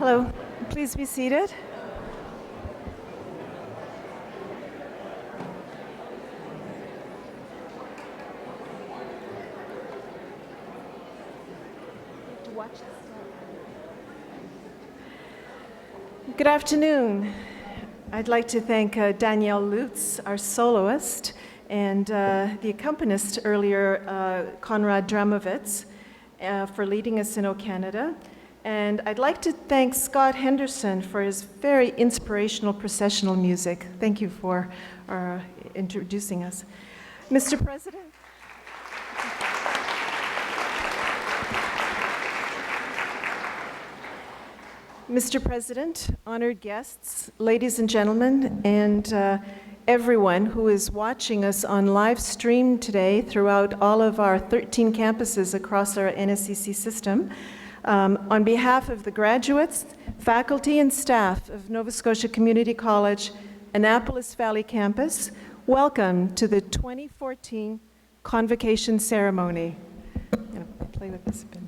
Hello, please be seated. Good afternoon. I'd like to thank Danielle Lutz, our soloist, and the accompanist earlier, Konrad Dramovitz, for leading us in O Canada. And I'd like to thank Scott Henderson for his very inspirational processional music. Thank you for introducing us. Mr. President. Mr. President, honored guests, ladies and gentlemen, and everyone who is watching us on live stream today throughout all of our 13 campuses across our NSCC system, on behalf of the graduates, faculty, and staff of Nova Scotia Community College, Annapolis Valley Campus, welcome to the 2014 Convocation Ceremony. I'm going to play with this a bit.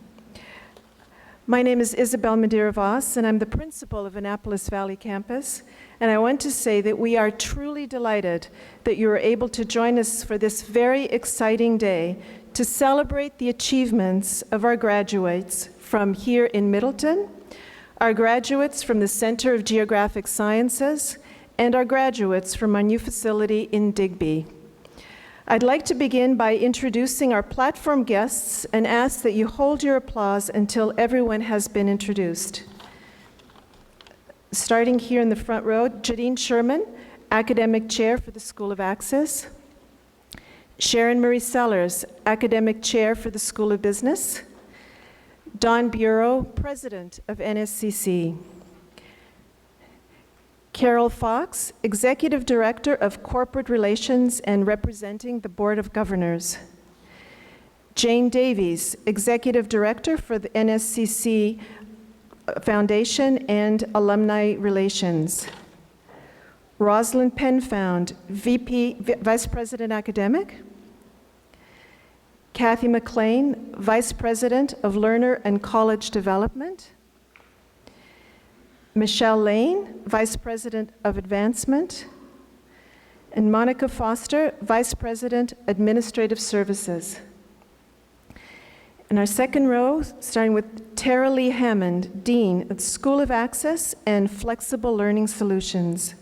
My name is Isabel Madeira-Voss, and I'm the principal of Annapolis Valley Campus. And I want to say that we are truly delighted that you are able to join us for this very exciting day to celebrate the achievements of our graduates from here in Middleton, our graduates from the Center of Geographic Sciences, and our graduates from our new facility in Digby. I'd like to begin by introducing our platform guests and ask that you hold your applause until everyone has been introduced. Starting here in the front row, Jadine Sherman, Academic Chair for the School of Access. Sharon Marie Sellers, Academic Chair for the School of Business. Don Bureau, President of NSCC. Carol Fox, Executive Director of Corporate Relations and representing the Board of Governors. Jane Davies, Executive Director for the NSCC Foundation and Alumni Relations. Rosalind Penfound, Vice President Academic. Kathy McLean, Vice President of Learner and College Development. Michelle Lane, Vice President of Advancement, and Monica Foster, Vice President, Administrative Services. In our second row, starting with Tara Lee Hammond, Dean of the School of Access and Flexible Learning Solutions.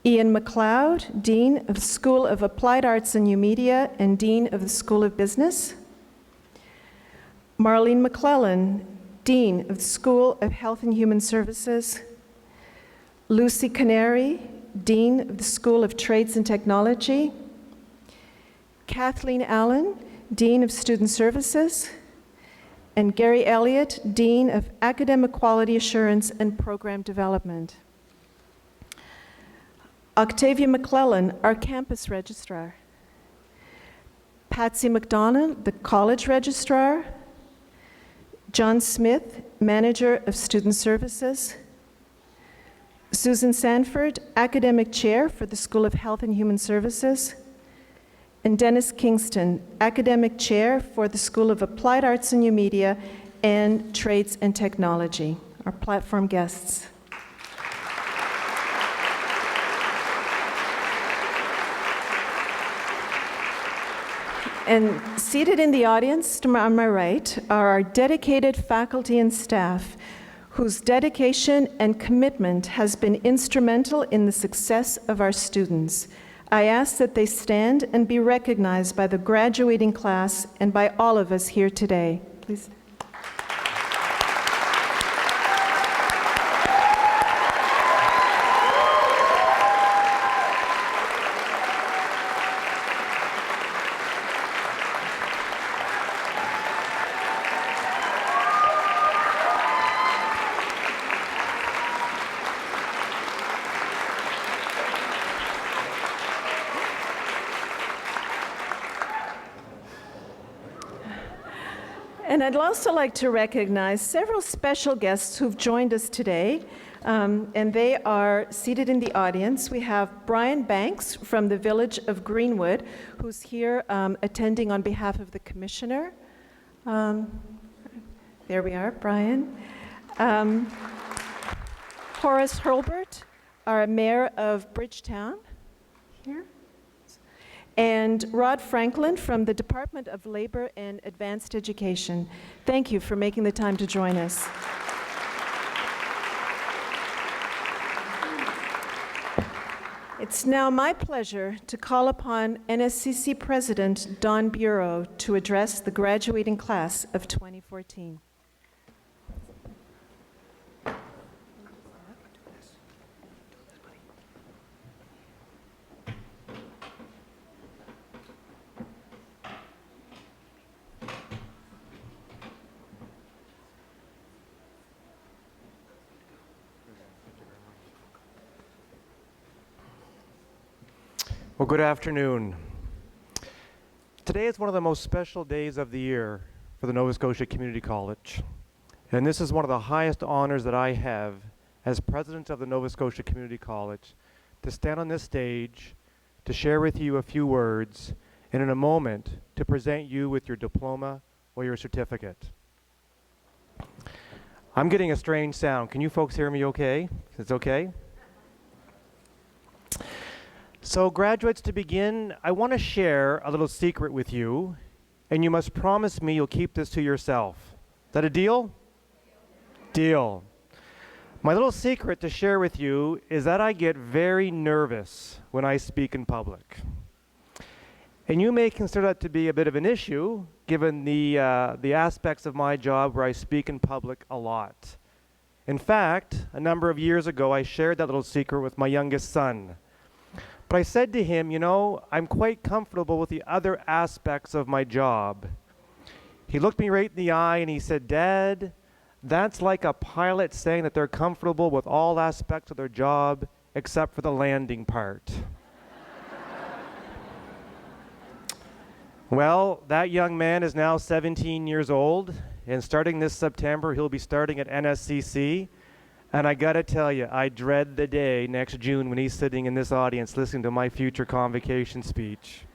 Ian McLeod, Dean of the School of Applied Arts and New Media and Dean of the School of Business. Marlene McClellan, Dean of the School of Health and Human Services. Lucy Canary, Dean of the School of Trades and Technology. Kathleen Allen, Dean of Student Services. And Gary Elliott, Dean of Academic Quality Assurance and Program Development. Octavia McClellan, our Campus Registrar. Patsy McDonald, the College Registrar. John Smith, Manager of Student Services. Susan Sanford, Academic Chair for the School of Health and Human Services. And Dennis Kingston, Academic Chair for the School of Applied Arts and New Media and Trades and Technology, our platform guests. And seated in the audience on my right are our dedicated faculty and staff whose dedication and commitment has been instrumental in the success of our students. I ask that they stand and be recognized by the graduating class and by all of us here today. Please. And I'd also like to recognize several special guests who've joined us today, and they are seated in the audience. We have Brian Banks from the Village of Greenwood, who's here attending on behalf of the Commissioner. There we are, Brian. Um, Horace Hurlbert, our Mayor of Bridgetown, here. And Rod Franklin from the Department of Labor and Advanced Education. Thank you for making the time to join us. It's now my pleasure to call upon NSCC President Don Bureau to address the graduating class of 2014. Well, good afternoon. Today is one of the most special days of the year for the Nova Scotia Community College. And this is one of the highest honors that I have as president of the Nova Scotia Community College, to stand on this stage, to share with you a few words, and in a moment to present you with your diploma or your certificate. I'm getting a strange sound. Can you folks hear me okay? It's okay? So graduates, to begin, I want to share a little secret with you, and you must promise me you'll keep this to yourself. Is that a deal? Deal. My little secret to share with you is that I get very nervous when I speak in public. And you may consider that to be a bit of an issue, given the aspects of my job where I speak in public a lot. In fact, a number of years ago, I shared that little secret with my youngest son. But I said to him, you know, I'm quite comfortable with the other aspects of my job. He looked me right in the eye and he said, Dad, that's like a pilot saying that they're comfortable with all aspects of their job except for the landing part. Well, that young man is now 17 years old, and starting this September, he'll be starting at NSCC. And I gotta tell you, I dread the day next June when he's sitting in this audience listening to my future convocation speech.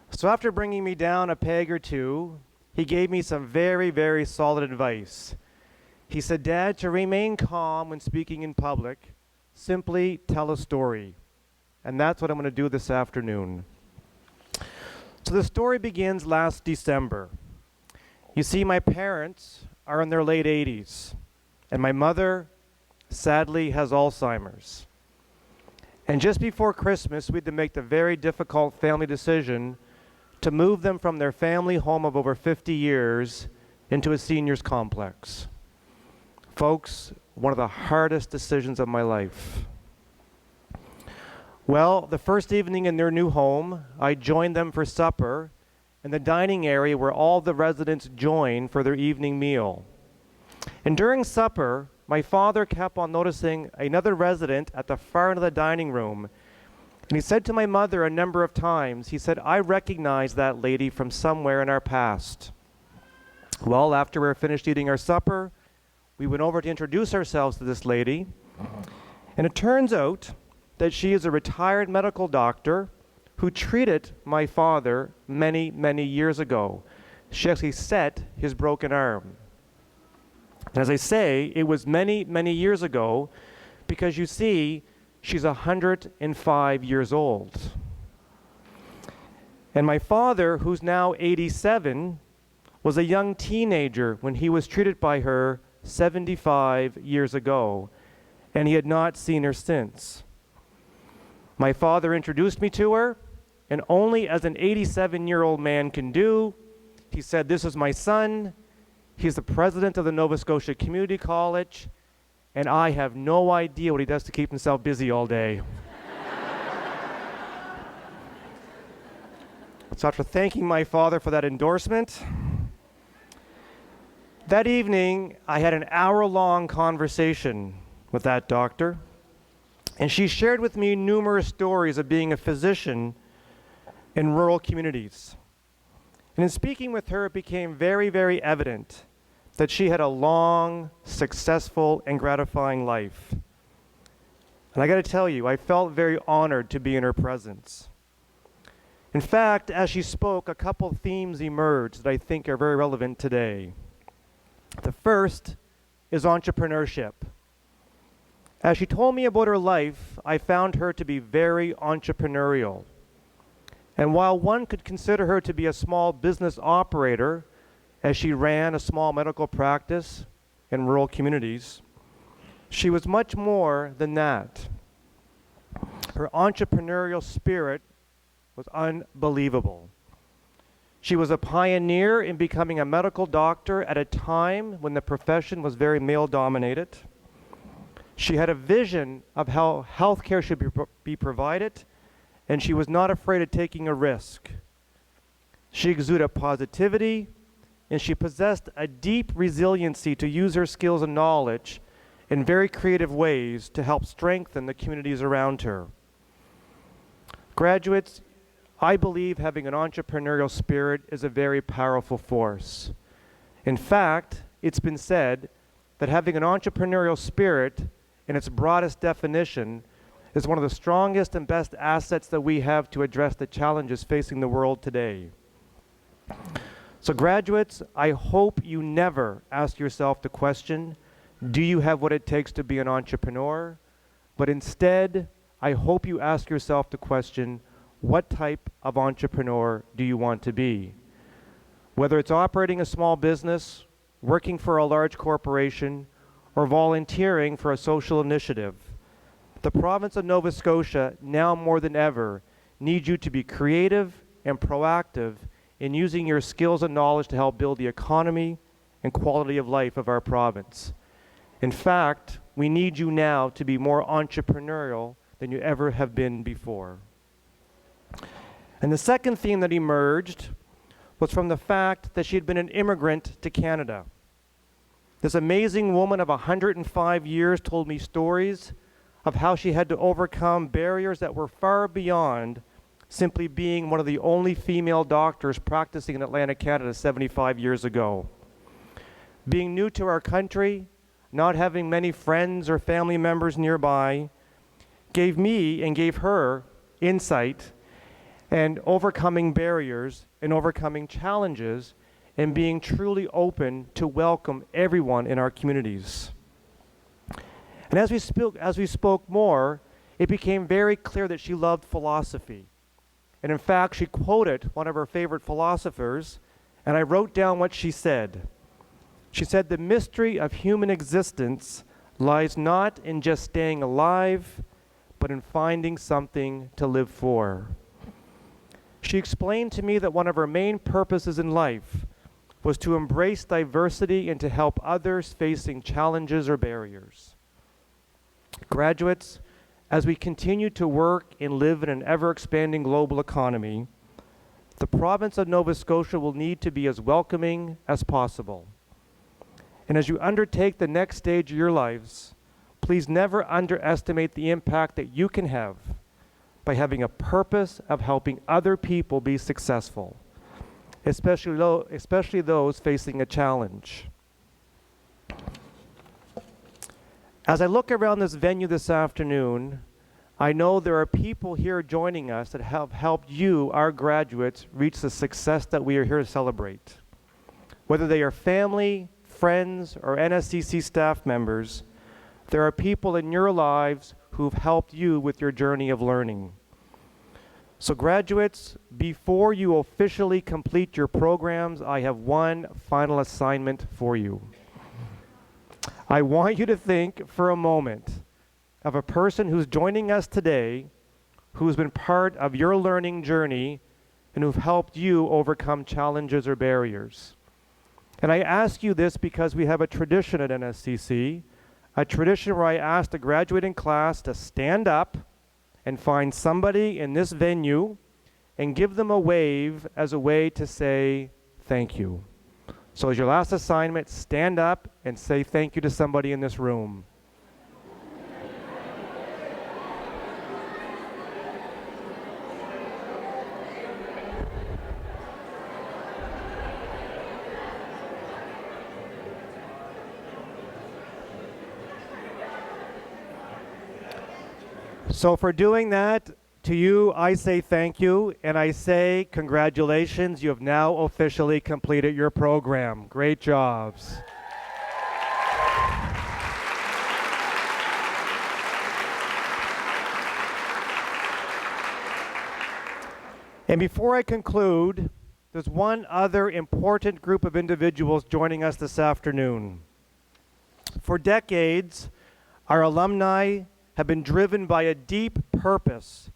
So after bringing me down a peg or two, he gave me some very, very solid advice. He said, Dad, to remain calm when speaking in public, simply tell a story. And that's what I'm gonna do this afternoon. So the story begins last December. You see, my parents are in their late 80s. And my mother, sadly, has Alzheimer's. And just before Christmas, we had to make the very difficult family decision to move them from their family home of over 50 years into a seniors complex. Folks, one of the hardest decisions of my life. Well, the first evening in their new home, I joined them for supper in the dining area where all the residents join for their evening meal. And during supper, my father kept on noticing another resident at the far end of the dining room. And he said to my mother a number of times, he said, I recognize that lady from somewhere in our past. Well, after we were finished eating our supper, we went over to introduce ourselves to this lady. And it turns out that she is a retired medical doctor who treated my father many, many years ago. She actually set his broken arm. And as I say, it was many, many years ago because you see, she's 105 years old. And my father, who's now 87, was a young teenager when he was treated by her 75 years ago, and he had not seen her since. My father introduced me to her, and only as an 87-year-old man can do, he said, this is my son. He's the president of the Nova Scotia Community College, and I have no idea what he does to keep himself busy all day. So after thanking my father for that endorsement, that evening I had an hour-long conversation with that doctor, and she shared with me numerous stories of being a physician in rural communities. And in speaking with her, it became very, very evident that she had a long, successful, and gratifying life. And I got to tell you, I felt very honored to be in her presence. In fact, as she spoke, a couple themes emerged that I think are very relevant today. The first is entrepreneurship. As she told me about her life, I found her to be very entrepreneurial. And while one could consider her to be a small business operator, as she ran a small medical practice in rural communities, she was much more than that. Her entrepreneurial spirit was unbelievable. She was a pioneer in becoming a medical doctor at a time when the profession was very male-dominated. She had a vision of how healthcare should be provided, and she was not afraid of taking a risk. She exuded positivity, and she possessed a deep resiliency to use her skills and knowledge in very creative ways to help strengthen the communities around her. Graduates, I believe having an entrepreneurial spirit is a very powerful force. In fact, it's been said that having an entrepreneurial spirit, in its broadest definition, is one of the strongest and best assets that we have to address the challenges facing the world today. So graduates, I hope you never ask yourself the question, do you have what it takes to be an entrepreneur? But instead, I hope you ask yourself the question, what type of entrepreneur do you want to be? Whether it's operating a small business, working for a large corporation, or volunteering for a social initiative, the province of Nova Scotia, now more than ever, needs you to be creative and proactive in using your skills and knowledge to help build the economy and quality of life of our province. In fact, we need you now to be more entrepreneurial than you ever have been before. And the second theme that emerged was from the fact that she had been an immigrant to Canada. This amazing woman of 105 years told me stories of how she had to overcome barriers that were far beyond simply being one of the only female doctors practicing in Atlantic Canada 75 years ago. Being new to our country, not having many friends or family members nearby, gave me and gave her insight and overcoming barriers and overcoming challenges and being truly open to welcome everyone in our communities. And as we spoke more, it became very clear that she loved philosophy. And in fact, she quoted one of her favorite philosophers, and I wrote down what she said. She said, "The mystery of human existence lies not in just staying alive, but in finding something to live for." She explained to me that one of her main purposes in life was to embrace diversity and to help others facing challenges or barriers. Graduates, as we continue to work and live in an ever-expanding global economy, the province of Nova Scotia will need to be as welcoming as possible. And as you undertake the next stage of your lives, please never underestimate the impact that you can have by having a purpose of helping other people be successful, especially those facing a challenge. As I look around this venue this afternoon, I know there are people here joining us that have helped you, our graduates, reach the success that we are here to celebrate. Whether they are family, friends, or NSCC staff members, there are people in your lives who've helped you with your journey of learning. So graduates, before you officially complete your programs, I have one final assignment for you. I want you to think for a moment of a person who's joining us today, who's been part of your learning journey and who've helped you overcome challenges or barriers. And I ask you this because we have a tradition at NSCC, a tradition where I ask the graduating class to stand up and find somebody in this venue and give them a wave as a way to say thank you. So as your last assignment, stand up and say thank you to somebody in this room. So for doing that, to you, I say thank you, and I say congratulations. You have now officially completed your program. Great jobs. And before I conclude, there's one other important group of individuals joining us this afternoon. For decades, our alumni have been driven by a deep purpose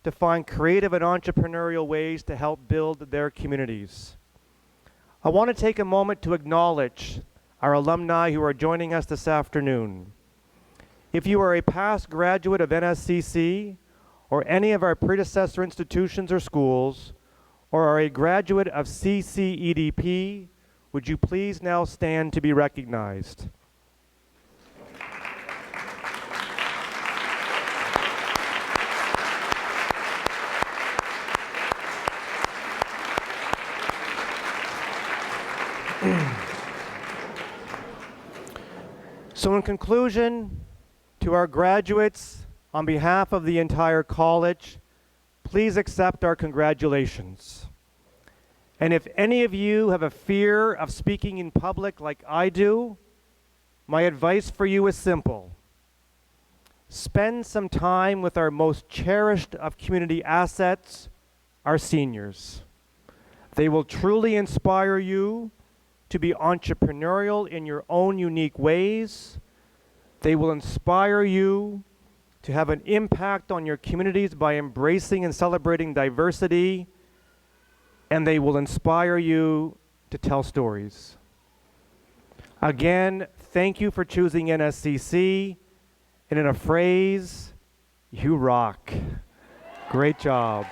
to find creative and entrepreneurial ways to help build their communities. I want to take a moment to acknowledge our alumni who are joining us this afternoon. If you are a past graduate of NSCC or any of our predecessor institutions or schools, or are a graduate of CCEDP, would you please now stand to be recognized? So in conclusion, to our graduates, on behalf of the entire college, please accept our congratulations. And if any of you have a fear of speaking in public like I do, my advice for you is simple. Spend some time with our most cherished of community assets, our seniors. They will truly inspire you to be entrepreneurial in your own unique ways. They will inspire you to have an impact on your communities by embracing and celebrating diversity, and they will inspire you to tell stories. Again, thank you for choosing NSCC, and in a phrase, you rock. Great job.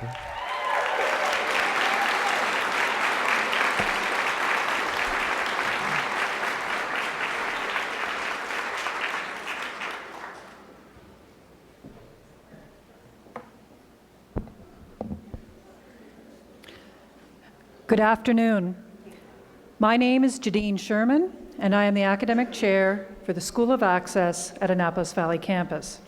Good afternoon. My name is Jadine Sherman, and I am the Academic Chair for the School of Access at Annapolis Valley Campus.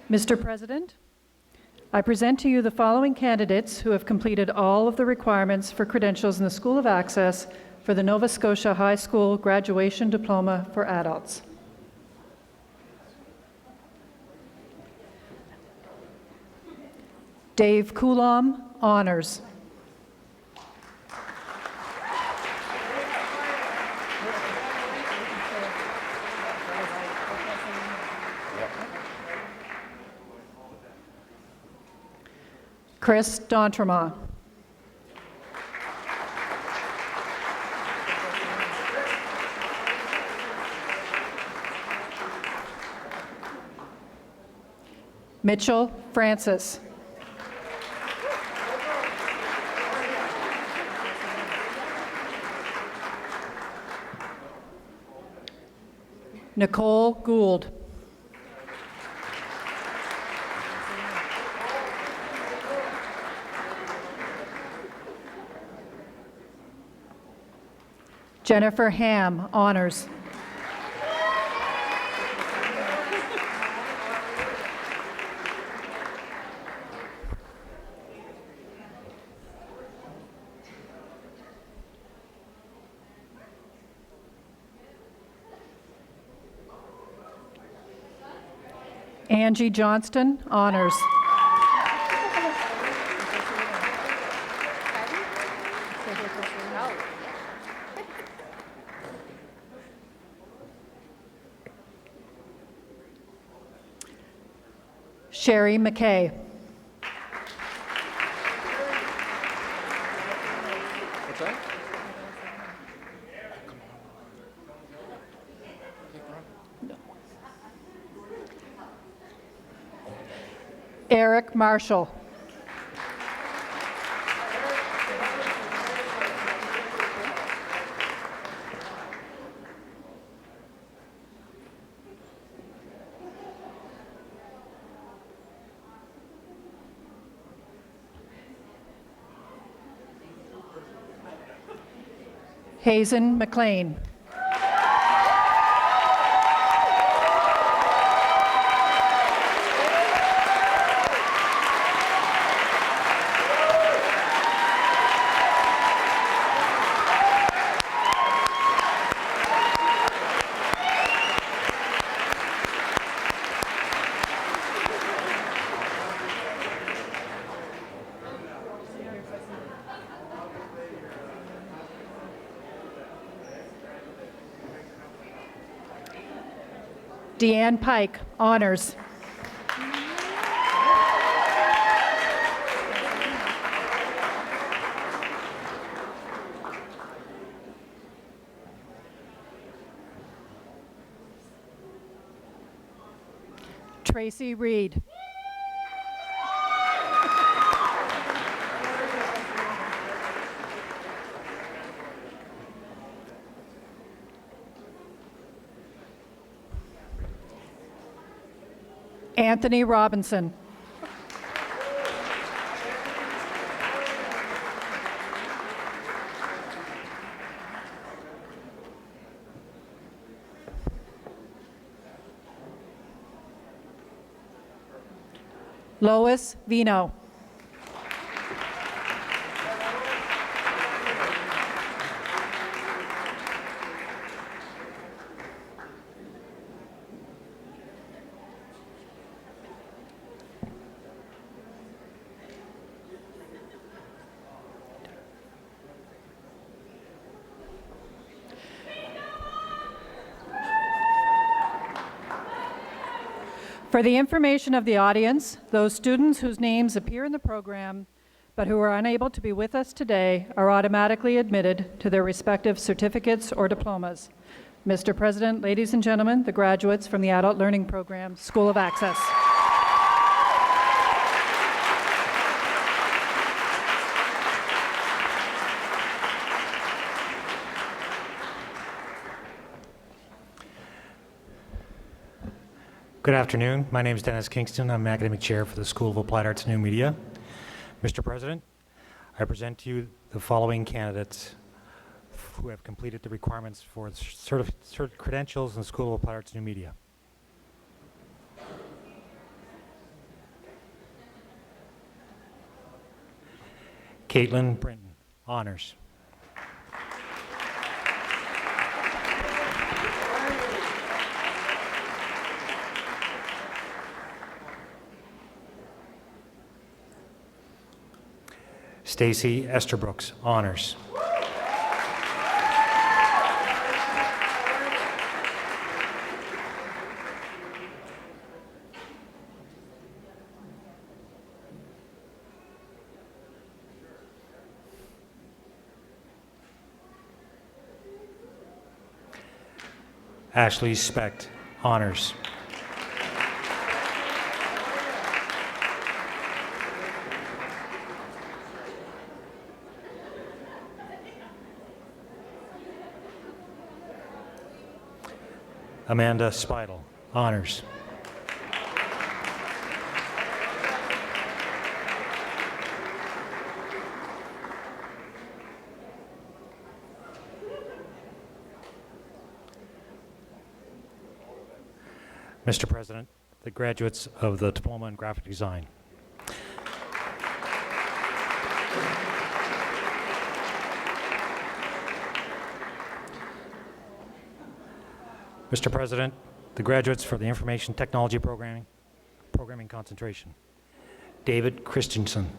Mr. President, I present to you the following candidates who have completed all of the requirements for credentials in the School of Access for the Nova Scotia High School Graduation Diploma for Adults. Dave Coulomb, Honors. Chris D'Entremont. Mitchell Francis. Nicole Gould. Jennifer Ham, Honors. Angie Johnston, Honors. Sherry McKay. What's that? Eric Marshall. Hazen McLean. Deanne Pike, honors. Tracy Reed. Anthony Robinson. Lois Vino. For the information of the audience, those students whose names appear in the program but who are unable to be with us today are automatically admitted to their respective certificates or diplomas. Mr. President, ladies and gentlemen, the graduates from the Adult Learning Program, School of Access. Good afternoon. My name is Dennis Kingston. I'm Academic Chair for the School of Applied Arts and New Media. Mr. President, I present to you the following candidates who have completed the requirements for credentials in the School of Applied Arts and New Media. Caitlin Brinton, honors. Stacy Esterbrooks, honors. Ashley Specht, honors. Amanda Speidel, honors. Mr. President, the graduates of the Diploma in Graphic Design. Mr. President, the graduates for the Information Technology Programming concentration. David Christensen.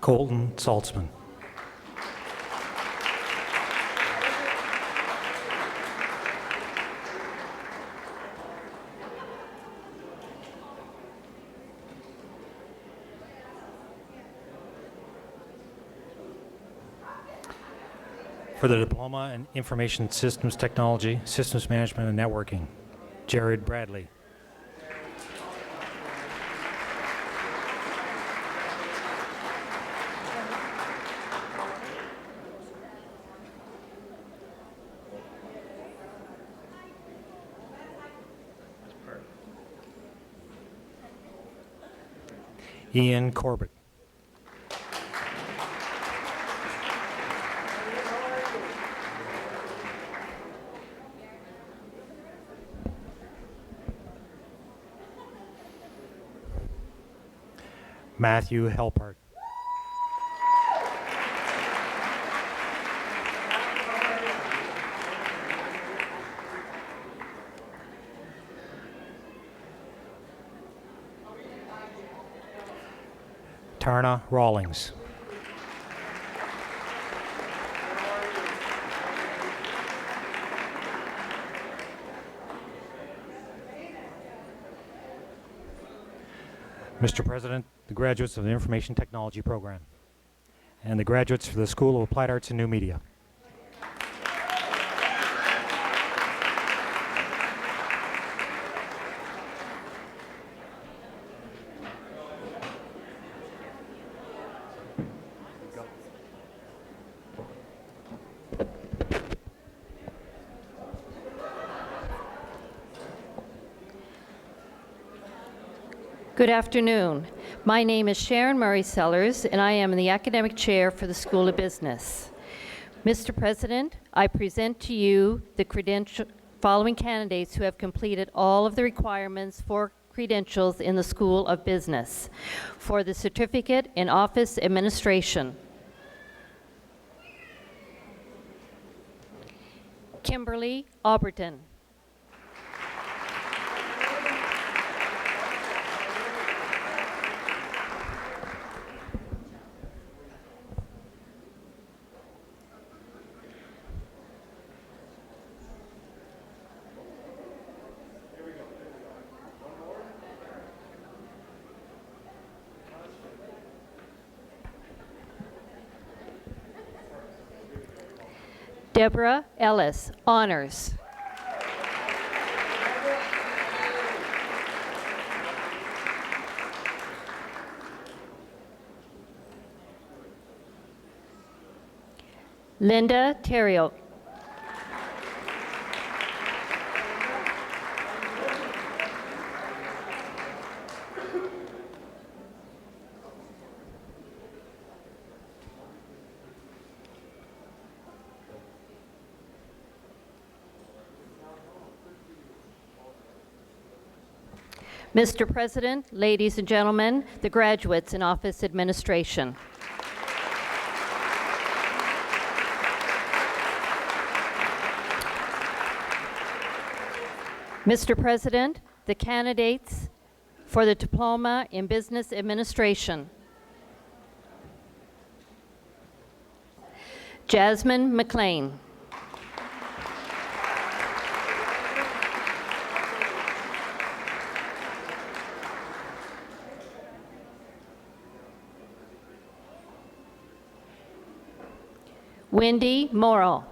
Colton Saltzman. For the Diploma in Information Systems Technology, Systems Management and Networking, Jared Bradley. Ian Corbett. Matthew Helpart. Tarna Rawlings. Mr. President, the graduates of the Information Technology Program, and the graduates for the School of Applied Arts and New Media. Good afternoon. My name is Sharon Murray Sellers, and I am the Academic Chair for the School of Business. Mr. President, I present to you the following candidates who have completed all of the requirements for credentials in the School of Business for the Certificate in Office Administration. Kimberly Auberton. Deborah Ellis, Honors. Linda Terrio. Mr. President, ladies and gentlemen, the graduates in office administration. Mr. President, the candidates for the Diploma in Business Administration. Jasmine McLean. Wendy Morrow.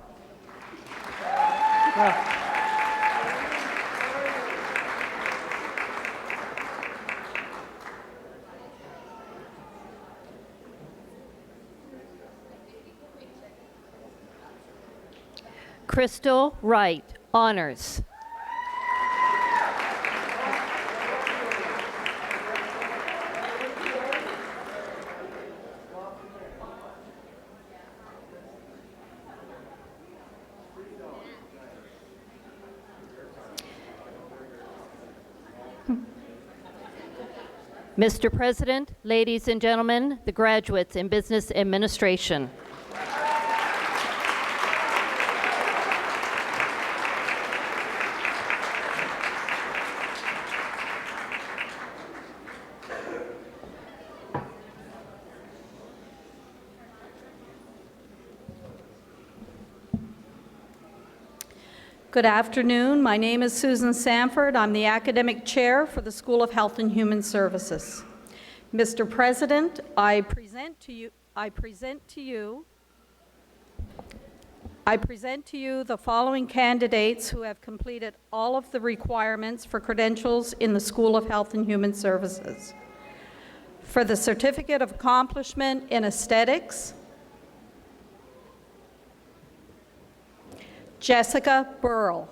Crystal Wright, Honors. Mr. President, ladies and gentlemen, the graduates in Business Administration. Good afternoon. My name is Susan Sanford. I'm the Academic Chair for the School of Health and Human Services. Mr. President, I present to you the following candidates who have completed all of the requirements for credentials in the School of Health and Human Services. For the Certificate of Accomplishment in Aesthetics, Jessica Burrell.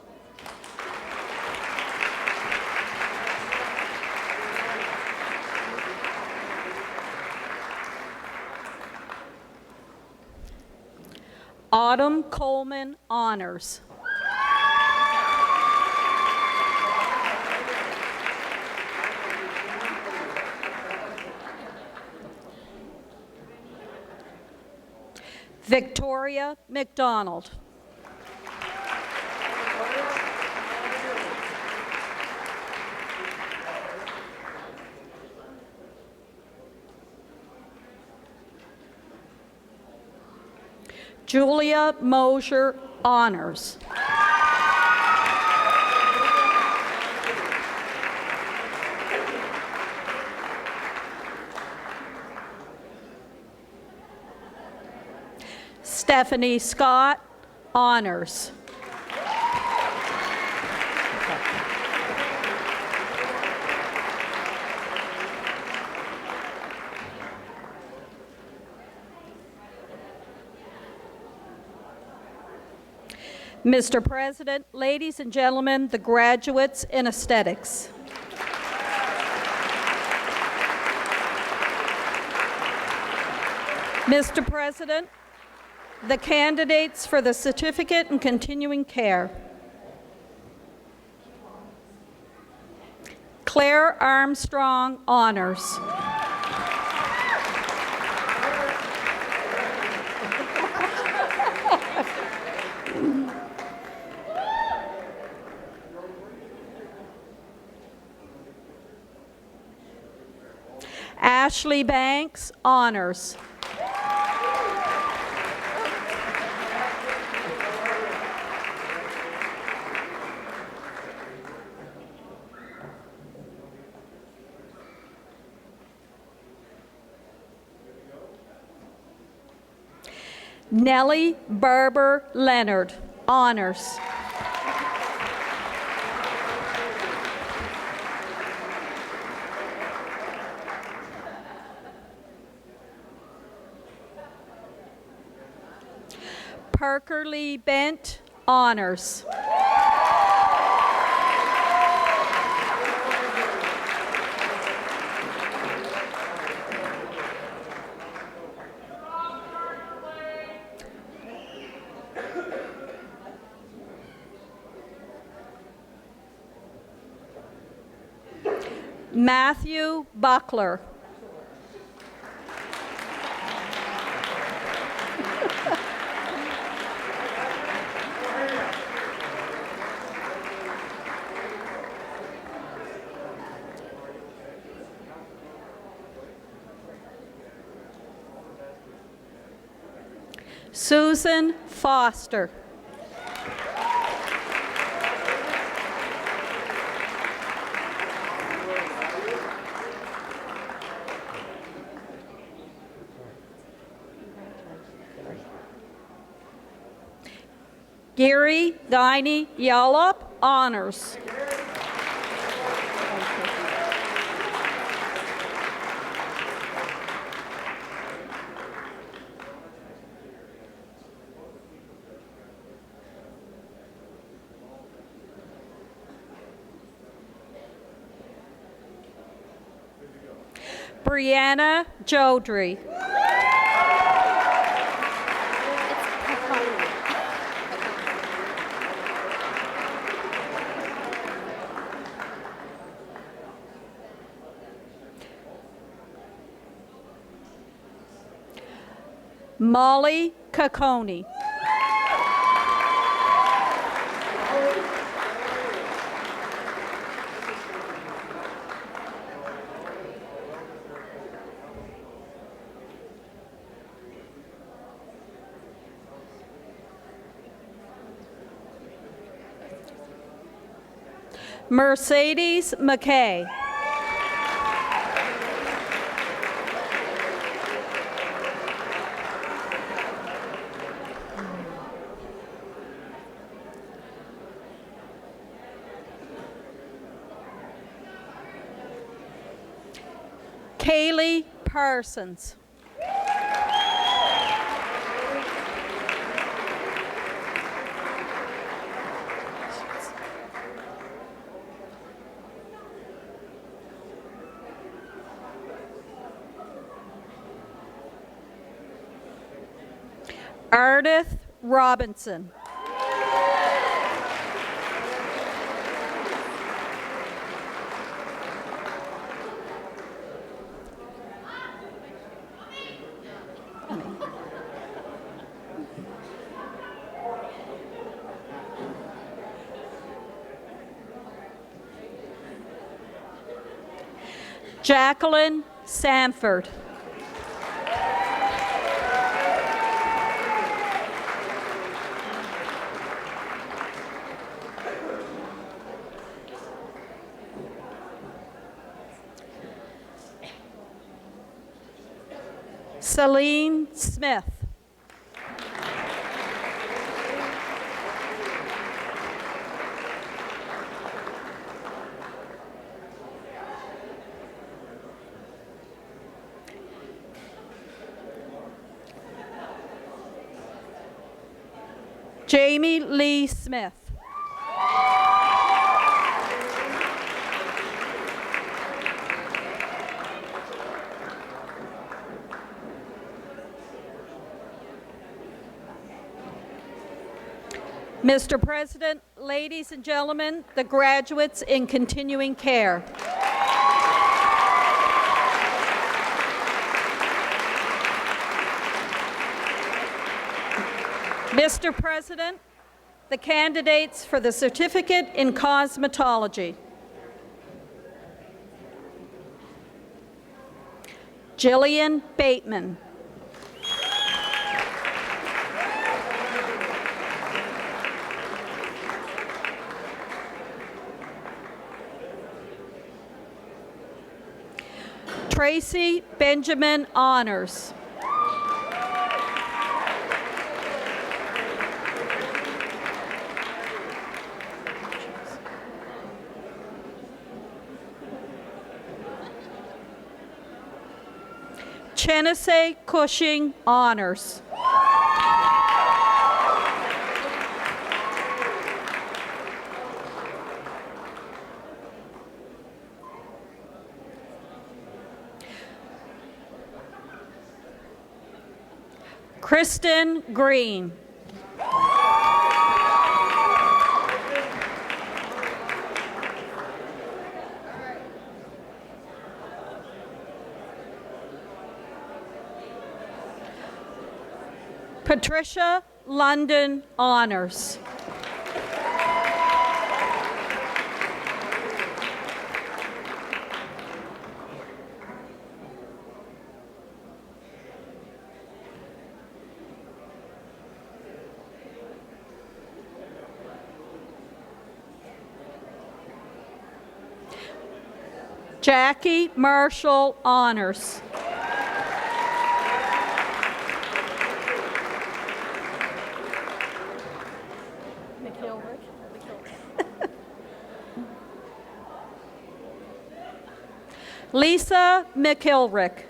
Autumn Coleman, Honors. Victoria McDonald. Julia Mosier, honors. Stephanie Scott, honors. Mr. President, ladies and gentlemen, the graduates in aesthetics. Mr. President, the candidates for the certificate in continuing care. Claire Armstrong, honors. Ashley Banks, honors. Nellie Barber Leonard, honors. Parker Lee Bent, honors. Matthew Buckler. Susan Foster. Gary Guiney Yallop, honors. Brianna Jodry. Molly Cacconi. Mercedes McKay. Kaylee Parsons. Ardith Robinson. Jacqueline Sanford. Celine Smith. Jamie Lee Smith. Mr. President, ladies and gentlemen, the graduates in continuing care. Mr. President, the candidates for the certificate in cosmetology. Jillian Bateman. Tracy Benjamin Honors. Chenese Cushing Honors. Kristen Green. Patricia London Honors. Jackie Marshall Honors. Lisa McIlrick.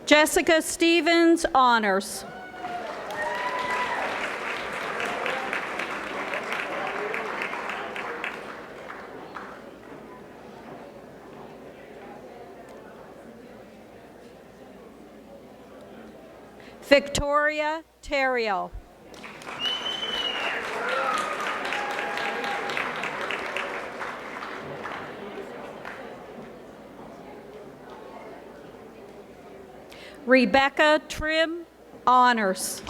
Jessica Stevens Honors. Victoria Terrio. Rebecca Trim Honors.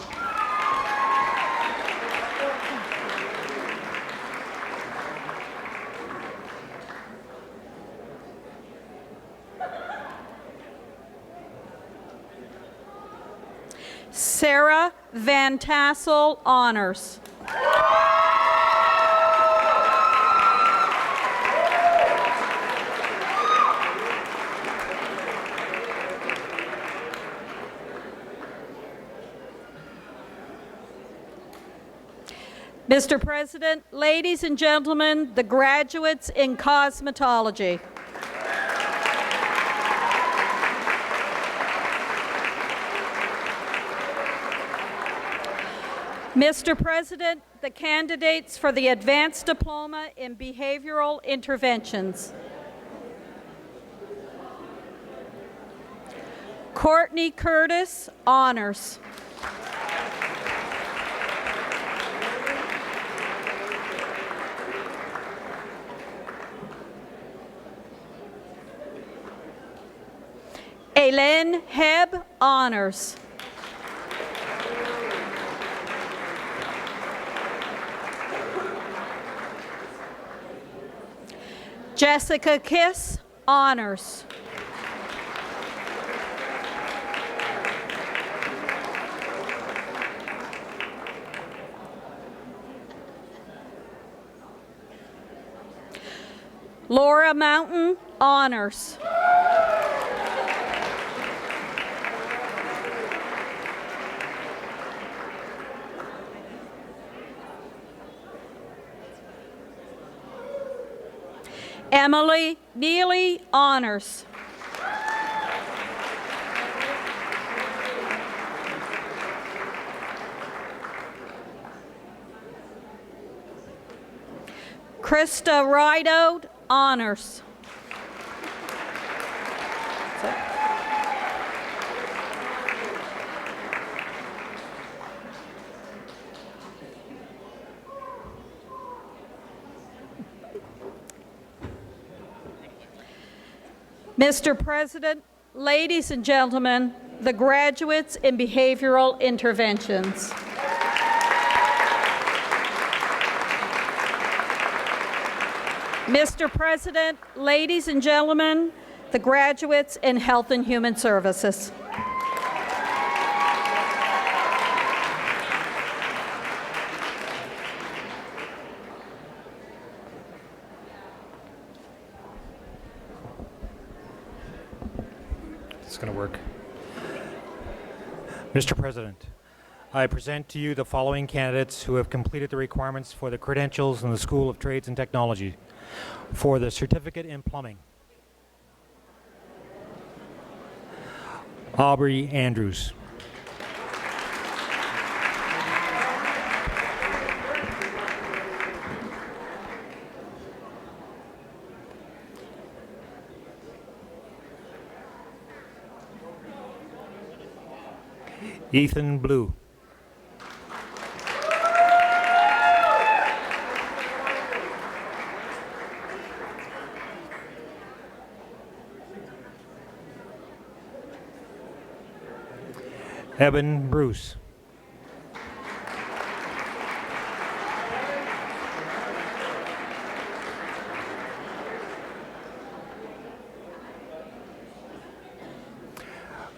Sarah Van Tassel Honors. Mr. President, ladies and gentlemen, the graduates in cosmetology. Mr. President, the candidates for the Advanced Diploma in Behavioral Interventions. Courtney Curtis, Honors. Elaine Hebb, Honors. Jessica Kiss, Honors. Laura Mountain, honors. Emily Neely, honors. Krista Rideout, honors. Mr. President, ladies and gentlemen, the graduates in behavioral interventions. Mr. President, ladies and gentlemen, the graduates in Health and Human Services. It's going to work. Mr. President, I present to you the following candidates who have completed the requirements for the credentials in the School of Trades and Technology. For the certificate in plumbing, Aubrey Andrews. Ethan Blue. Evan Bruce.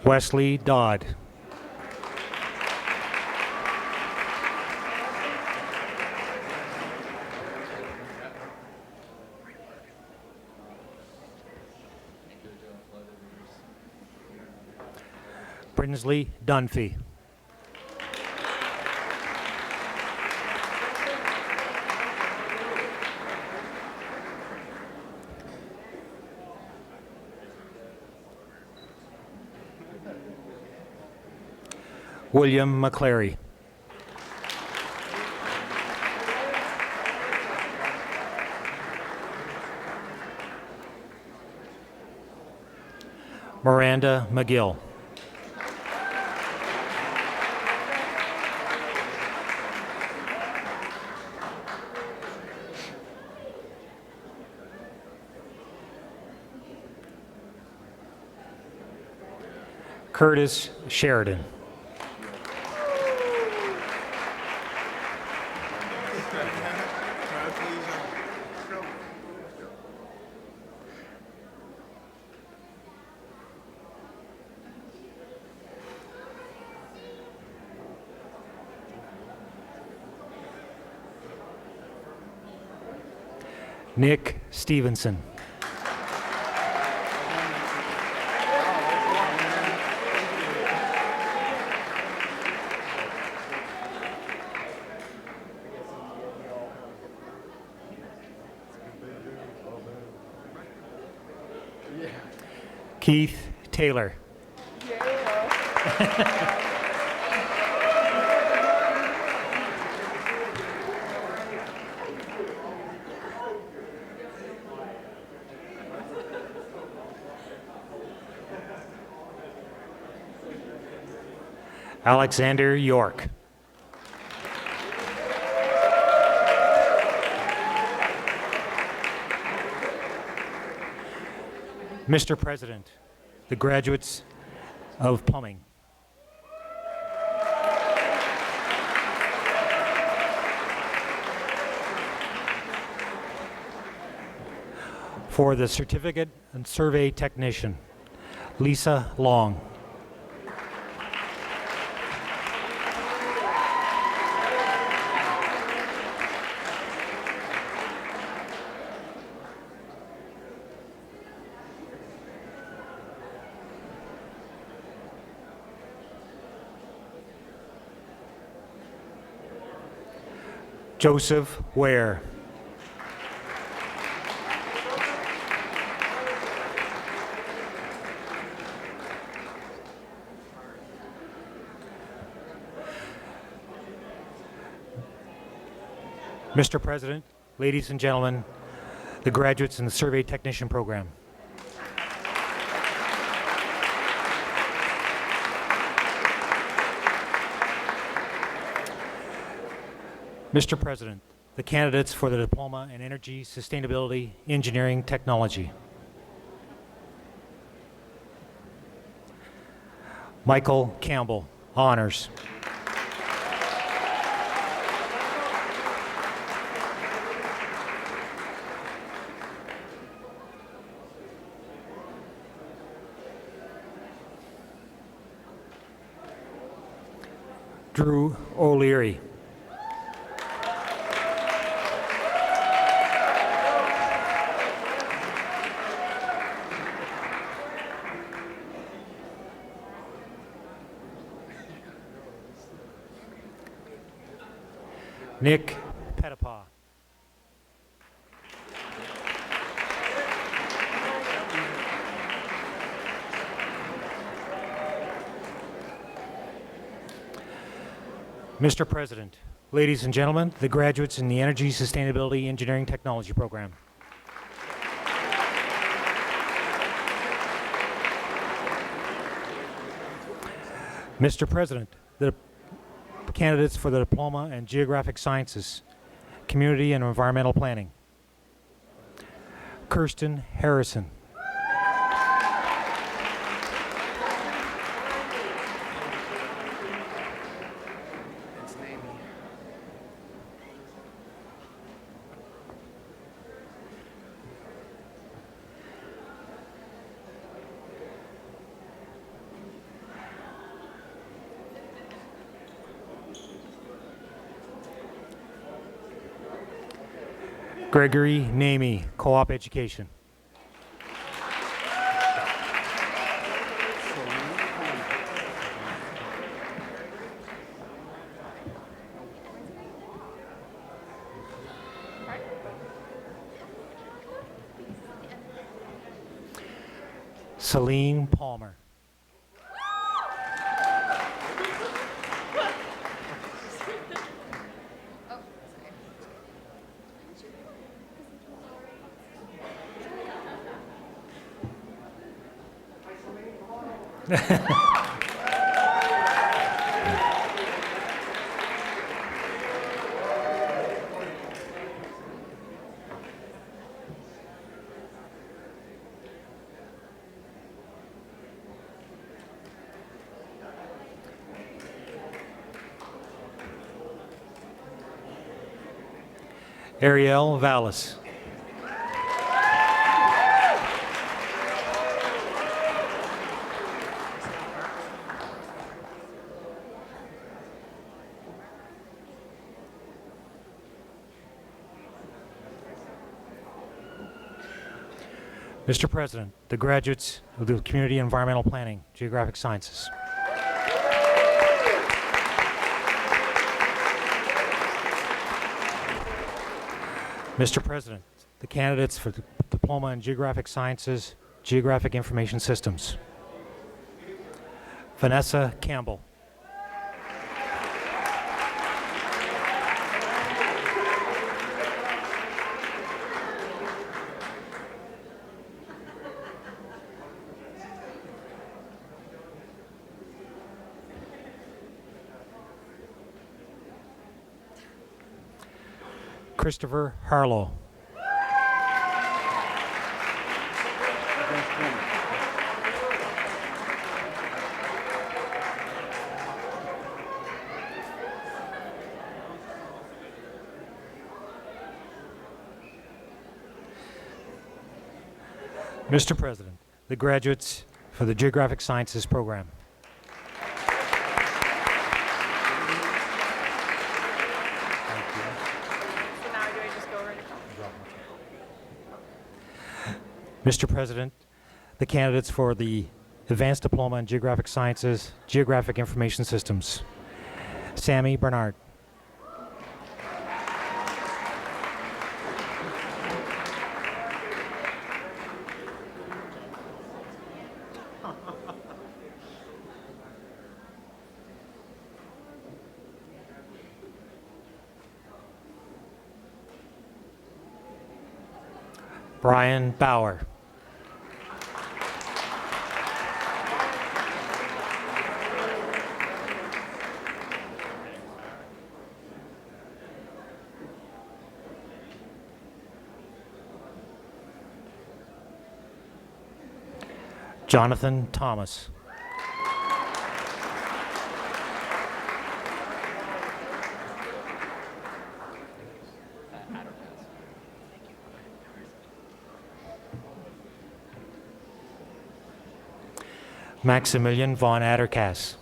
Wesley Dodd. Brinsley Dunphy. William McClary. Miranda McGill. Curtis Sheridan. Nick Stevenson. Keith Taylor. Alexander York. Mr. President, the graduates of plumbing. For the certificate and survey technician, Lisa Long. Joseph Ware. Mr. President, ladies and gentlemen, the graduates in the Survey Technician Program. Mr. President, the candidates for the Diploma in Energy, Sustainability, Engineering, Technology. Michael Campbell, Honors. Drew O'Leary. Nick Pettipaw. Mr. President, ladies and gentlemen, the graduates in the Energy, Sustainability, Engineering, Technology program. Mr. President, the candidates for the Diploma in Geographic Sciences, Community and Environmental Planning. Kirsten Harrison. Gregory Namey, Co-op Education. Celine Palmer. Ariel Vallis. Mr. President, the graduates of the Community and Environmental Planning, Geographic Sciences. Mr. President, the candidates for the Diploma in Geographic Sciences, Geographic Information Systems. Vanessa Campbell. Christopher Harlow. Mr. President, the graduates for the Geographic Sciences program. Mr. President, the candidates for the Advanced Diploma in Geographic Sciences, Geographic Information Systems. Sammy Bernard. Brian Bauer. Jonathan Thomas. Maximilian von Adderkass.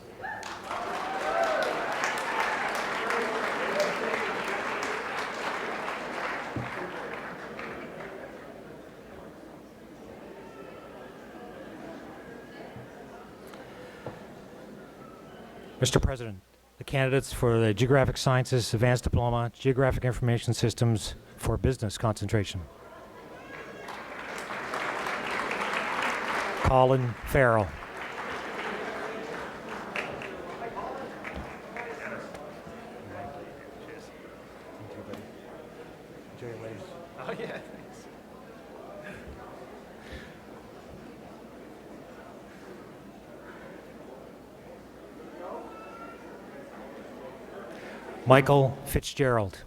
Mr. President, the candidates for the Geographic Sciences Advanced Diploma, Geographic Information Systems for Business concentration. Colin Farrell. Michael Fitzgerald.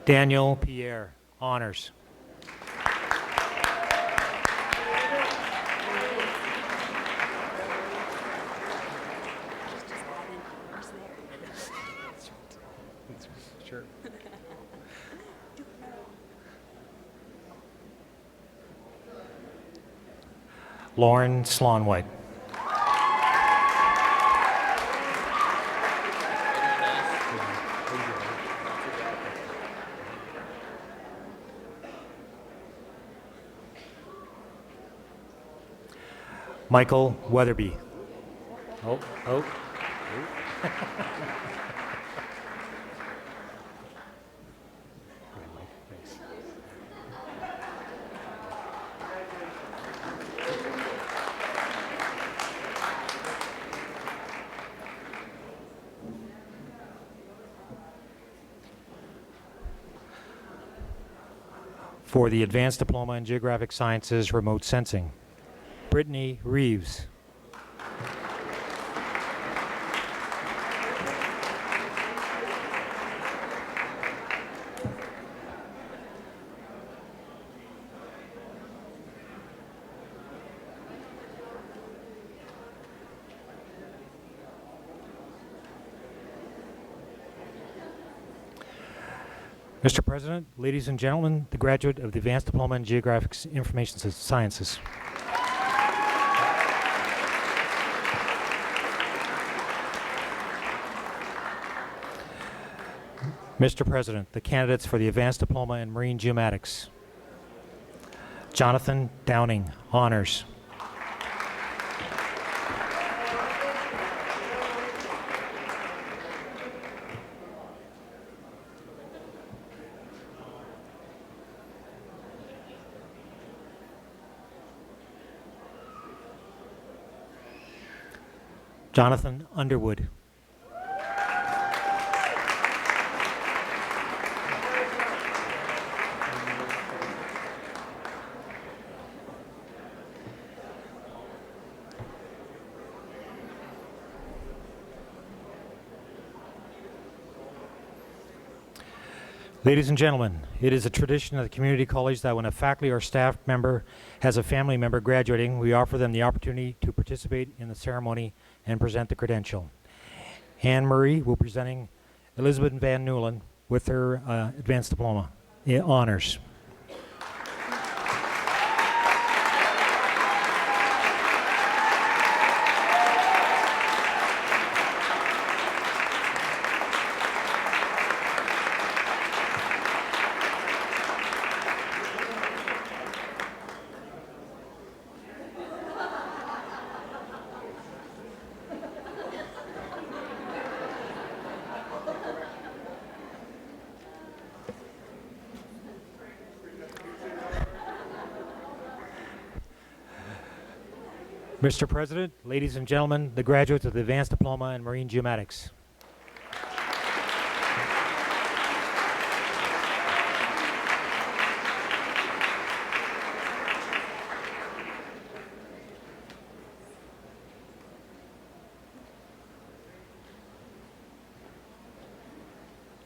Daniel Pierre, honors. Sure. Lauren Slonwhite. Michael Weatherby. Oh. For the Advanced Diploma in Geographic Sciences, Remote Sensing, Brittany Reeves. Mr. President, ladies and gentlemen, the graduate of the Advanced Diploma in Geographic Information Sciences. Mr. President, the candidates for the Advanced Diploma in Marine Geomatics. Jonathan Downing, honors. Jonathan Underwood. Ladies and gentlemen, it is a tradition at the community college that when a faculty or staff member has a family member graduating, we offer them the opportunity to participate in the ceremony and present the credential. Anne Marie will be presenting Elizabeth Van Newland with her advanced diploma in honors. Mr. President, ladies and gentlemen, the graduates of the Advanced Diploma in Marine Geomatics.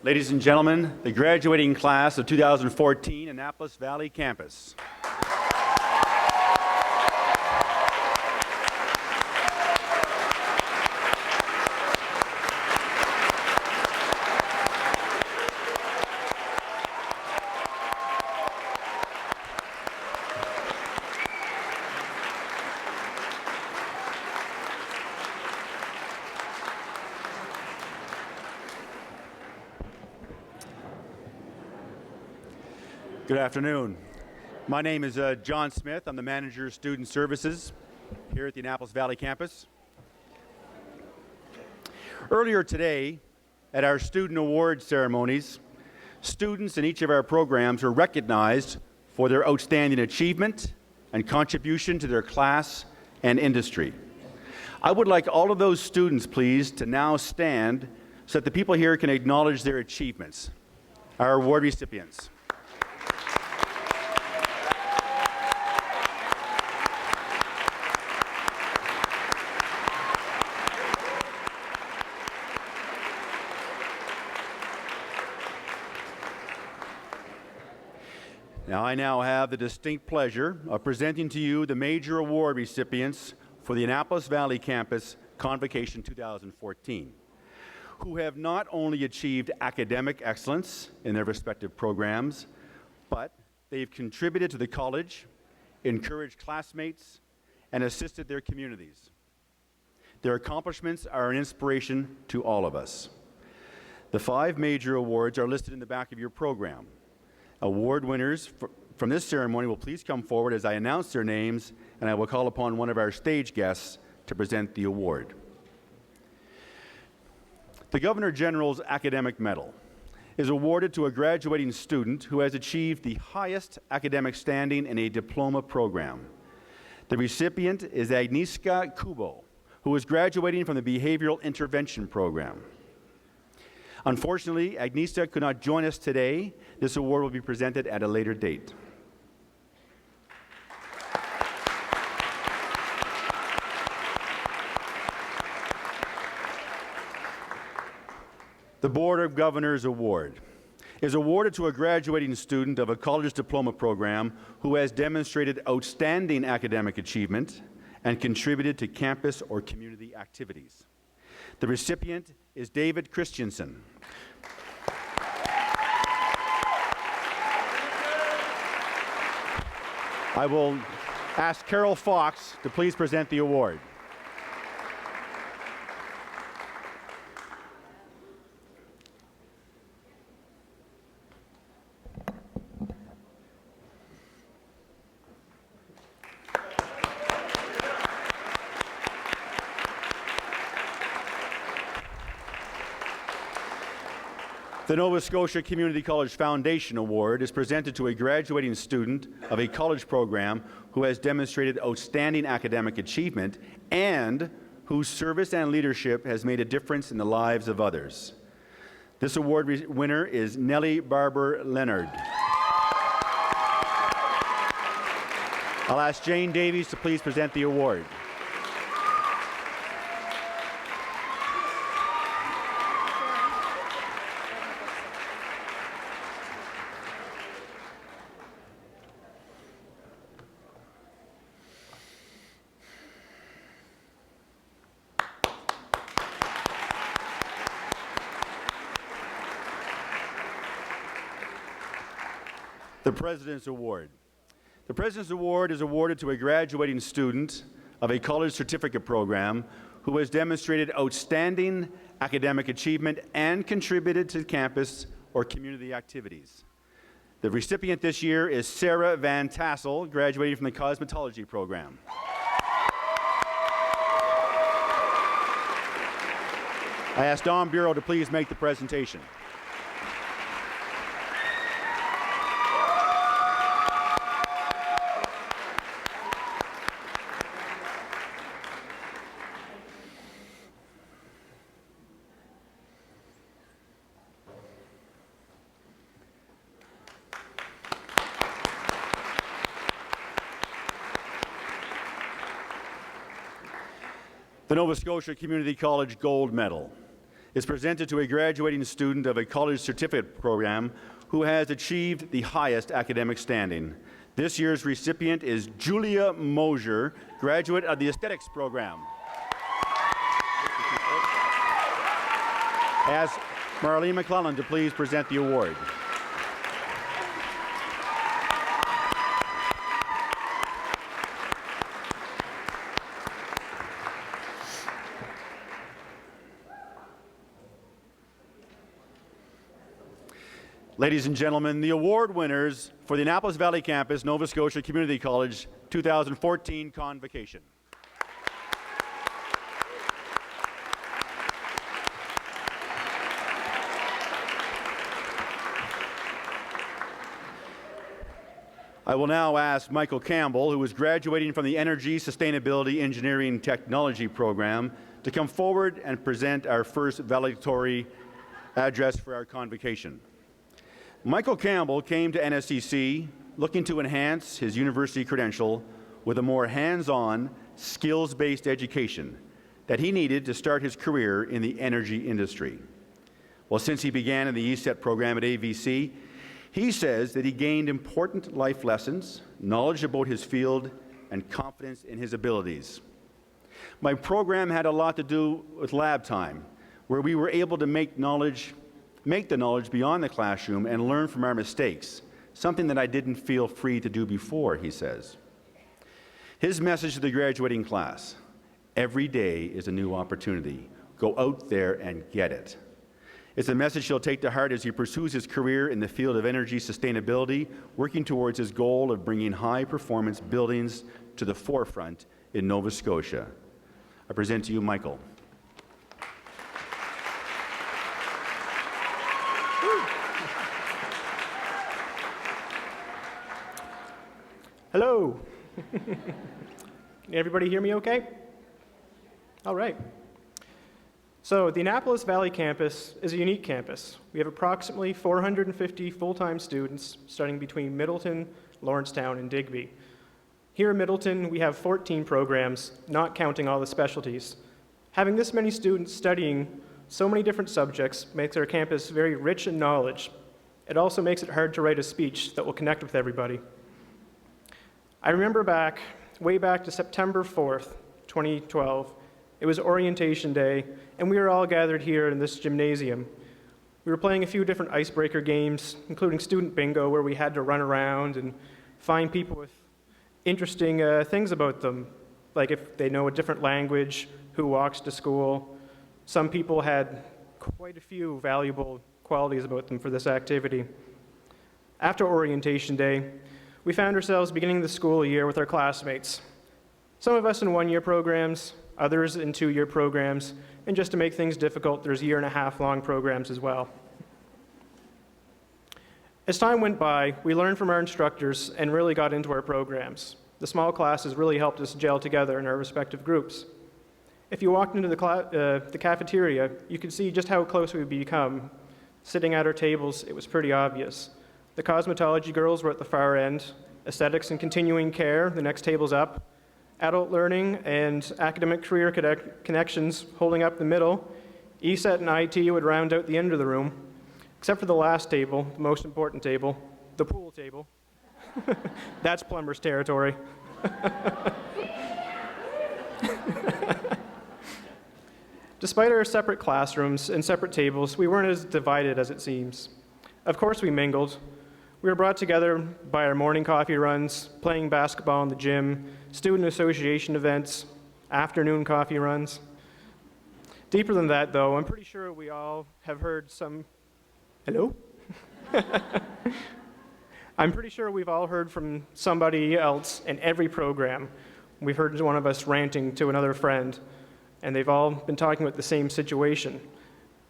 Ladies and gentlemen, the graduating class of 2014 Annapolis Valley Campus. Good afternoon. My name is John Smith. I'm the Manager of Student Services here at the Annapolis Valley Campus. Earlier today, at our student award ceremonies, students in each of our programs were recognized for their outstanding achievement and contribution to their class and industry. I would like all of those students, please, to now stand so that the people here can acknowledge their achievements, our award recipients. I now have the distinct pleasure of presenting to you the major award recipients for the Annapolis Valley Campus Convocation 2014, who have not only achieved academic excellence in their respective programs, but they've contributed to the college, encouraged classmates, and assisted their communities. Their accomplishments are an inspiration to all of us. The 5 major awards are listed in the back of your program. Award winners from this ceremony will please come forward as I announce their names, and I will call upon one of our stage guests to present the award. The Governor General's Academic Medal is awarded to a graduating student who has achieved the highest academic standing in a diploma program. The recipient is Agnieszka Kubo, who is graduating from the Behavioral Intervention Program. Unfortunately, Agnieszka could not join us today. This award will be presented at a later date. The Board of Governors Award is awarded to a graduating student of a college diploma program who has demonstrated outstanding academic achievement and contributed to campus or community activities. The recipient is David Christensen. I will ask Carol Fox to please present the award. The Nova Scotia Community College Foundation Award is presented to a graduating student of a college program who has demonstrated outstanding academic achievement and whose service and leadership has made a difference in the lives of others. This award winner is Nellie Barber Leonard. I'll ask Jane Davies to please present the award. The President's Award. The President's Award is awarded to a graduating student of a college certificate program who has demonstrated outstanding academic achievement and contributed to campus or community activities. The recipient this year is Sarah Van Tassel, graduating from the cosmetology program. I ask Don Bureau to please make the presentation. The Nova Scotia Community College Gold Medal is presented to a graduating student of a college certificate program who has achieved the highest academic standing. This year's recipient is Julia Mosier, graduate of the Aesthetics program. Ask Marlene McClellan to please present the award. Ladies and gentlemen, the award winners for the Annapolis Valley Campus, Nova Scotia Community College 2014 Convocation. I will now ask Michael Campbell, who is graduating from the Energy, Sustainability, Engineering, Technology program, to come forward and present our first valedictory address for our convocation. Michael Campbell came to NSCC looking to enhance his university credential with a more hands-on, skills-based education that he needed to start his career in the energy industry. Well, since he began in the ESET program at AVC, he says that he gained important life lessons, knowledge about his field, and confidence in his abilities. My program had a lot to do with lab time, where we were able to make the knowledge beyond the classroom and learn from our mistakes, something that I didn't feel free to do before, he says. His message to the graduating class: every day is a new opportunity. Go out there and get it. It's a message he'll take to heart as he pursues his career in the field of energy sustainability, working towards his goal of bringing high-performance buildings to the forefront in Nova Scotia. I present to you Michael. Hello. Can everybody hear me okay? All right. So the Annapolis Valley campus is a unique campus. We have approximately 450 full-time students studying between Middleton, Lawrencetown, and Digby. Here in Middleton, we have 14 programs, not counting all the specialties. Having this many students studying so many different subjects makes our campus very rich in knowledge. It also makes it hard to write a speech that will connect with everybody. I remember way back to September 4th, 2012, it was orientation day, and we were all gathered here in this gymnasium. We were playing a few different icebreaker games, including student bingo, where we had to run around and find people with interesting things about them, like if they know a different language, who walks to school. Some people had quite a few valuable qualities about them for this activity. After orientation day, we found ourselves beginning the school year with our classmates. Some of us in one-year programs, others in two-year programs, and just to make things difficult, there's year-and-a-half-long programs as well. As time went by, we learned from our instructors and really got into our programs. The small classes really helped us gel together in our respective groups. If you walked into the cafeteria, you could see just how close we'd become. Sitting at our tables, it was pretty obvious. The cosmetology girls were at the far end, aesthetics and continuing care, the next tables up, adult learning and academic career connections holding up the middle, ESET and IT would round out the end of the room, except for the last table, the most important table, the pool table. That's plumber's territory. Despite our separate classrooms and separate tables, we weren't as divided as it seems. Of course we mingled. We were brought together by our morning coffee runs, playing basketball in the gym, student association events, afternoon coffee runs. Deeper than that, though, I'm pretty sure we all have heard some... Hello? I'm pretty sure we've all heard from somebody else in every program. We've heard one of us ranting to another friend, and they've all been talking about the same situation.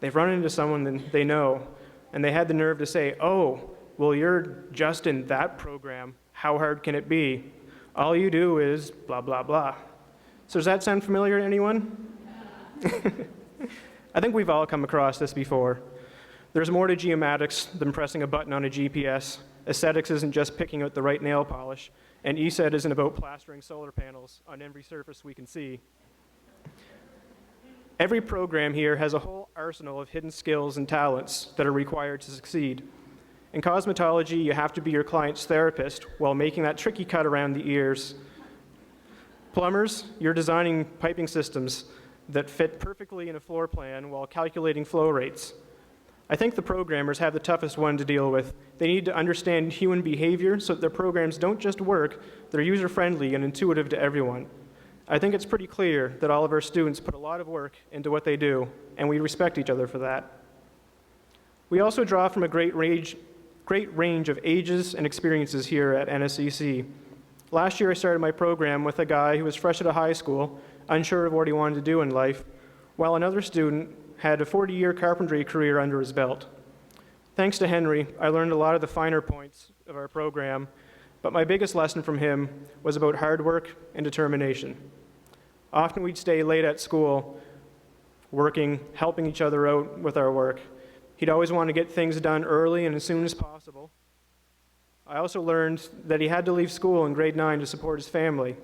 They've run into someone that they know, and they had the nerve to say, "Oh, well, you're just in that program. How hard can it be? All you do is blah, blah, blah." So does that sound familiar to anyone? I think we've all come across this before. There's more to geomatics than pressing a button on a GPS. Aesthetics isn't just picking out the right nail polish, and ESET isn't about plastering solar panels on every surface we can see. Every program here has a whole arsenal of hidden skills and talents that are required to succeed. In cosmetology, you have to be your client's therapist while making that tricky cut around the ears. Plumbers, you're designing piping systems that fit perfectly in a floor plan while calculating flow rates. I think the programmers have the toughest one to deal with. They need to understand human behavior so that their programs don't just work, they're user-friendly and intuitive to everyone. I think it's pretty clear that all of our students put a lot of work into what they do, and we respect each other for that. We also draw from a great range of ages and experiences here at NSCC. Last year I started my program with a guy who was fresh out of high school, unsure of what he wanted to do in life, while another student had a 40-year carpentry career under his belt. Thanks to Henry, I learned a lot of the finer points of our program, but my biggest lesson from him was about hard work and determination. Often we'd stay late at school, working, helping each other out with our work. He'd always want to get things done early and as soon as possible. I also learned that he had to leave school in grade 9 to support his family.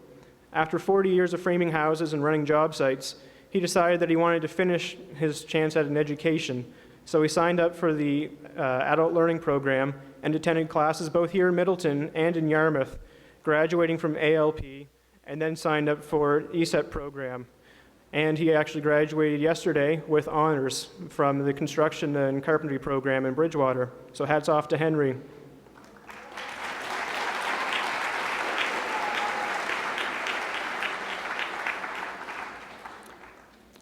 After 40 years of framing houses and running job sites, he decided that he wanted to finish his chance at an education, so he signed up for the adult learning program and attended classes both here in Middleton and in Yarmouth, graduating from ALP, and then signed up for ESET program. And he actually graduated yesterday with honors from the construction and carpentry program in Bridgewater. So hats off to Henry.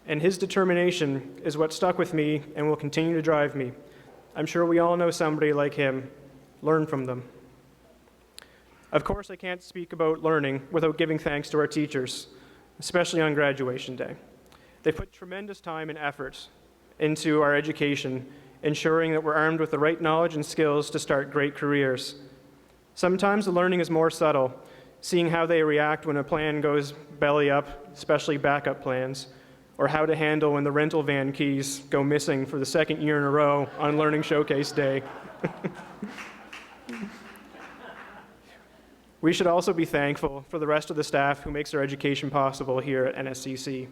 And his determination is what stuck with me and will continue to drive me. I'm sure we all know somebody like him. Learn from them. Of course, I can't speak about learning without giving thanks to our teachers, especially on graduation day. They put tremendous time and effort into our education, ensuring that we're armed with the right knowledge and skills to start great careers. Sometimes the learning is more subtle, seeing how they react when a plan goes belly up, especially backup plans, or how to handle when the rental van keys go missing for the second year in a row on Learning Showcase Day. We should also be thankful for the rest of the staff who makes our education possible here at NSCC.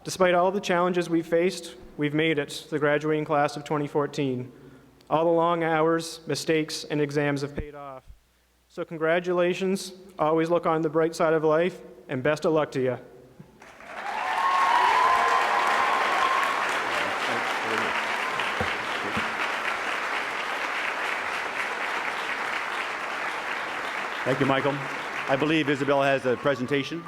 Despite all the challenges we've faced, we've made it to the graduating class of 2014. All the long hours, mistakes, and exams have paid off. So congratulations, always look on the bright side of life, and best of luck to you. Thank you, Michael. I believe Isabel has a presentation.